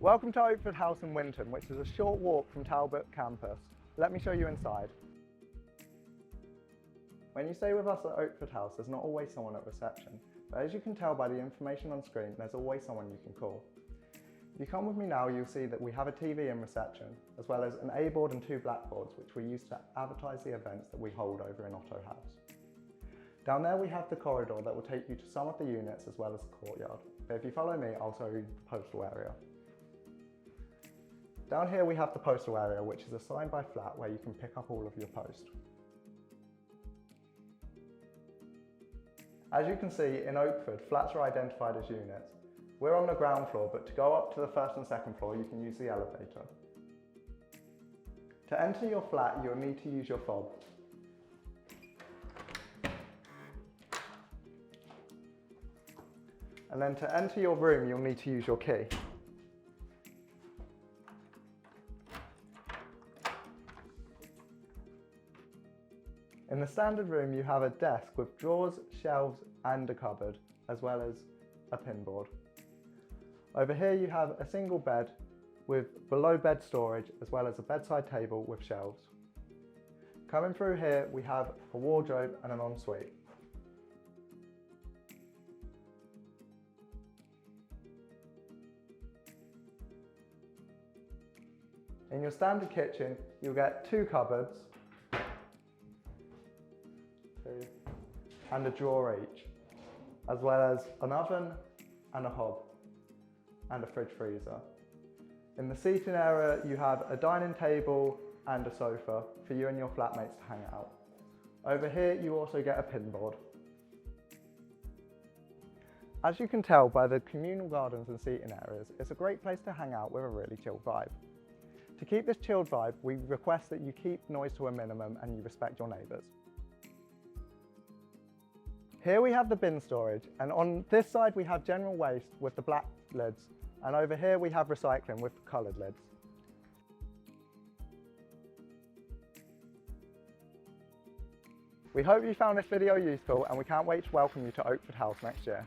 Welcome to Oakford House in Winton, which is a short walk from Talbot campus. Let me show you inside. When you stay with us at Oakford House, there's not always someone at reception, but as you can tell by the information on screen, there's always someone you can call. If you come with me now, you'll see that we have a TV in reception, as well as an A board and 2 blackboards, which we use to advertise the events that we hold over in Otto House. Down there we have the corridor that will take you to some of the units as well as the courtyard. But if you follow me, I'll show you the postal area. Down here we have the postal area, which is assigned by flat where you can pick up all of your post. As you can see, in Oakford, flats are identified as units. We're on the ground floor, but to go up to the first and second floor, you can use the elevator. To enter your flat, you'll need to use your fob. And then to enter your room, you'll need to use your key. In the standard room, you have a desk with drawers, shelves, and a cupboard, as well as a pin board. Over here, you have a single bed with below bed storage, as well as a bedside table with shelves. Coming through here, we have a wardrobe and an ensuite. In your standard kitchen, you'll get 2 cupboards, and a drawer each, as well as an oven and a hob, and a fridge freezer. In the seating area, you have a dining table and a sofa for you and your flatmates to hang out. Over here, you also get a pin board. As you can tell by the communal gardens and seating areas, it's a great place to hang out with a really chilled vibe. To keep this chilled vibe, we request that you keep noise to a minimum and you respect your neighbours. Here we have the bin storage, and on this side we have general waste with the black lids, and over here we have recycling with the coloured lids. We hope you found this video useful, and we can't wait to welcome you to Oakford House next year.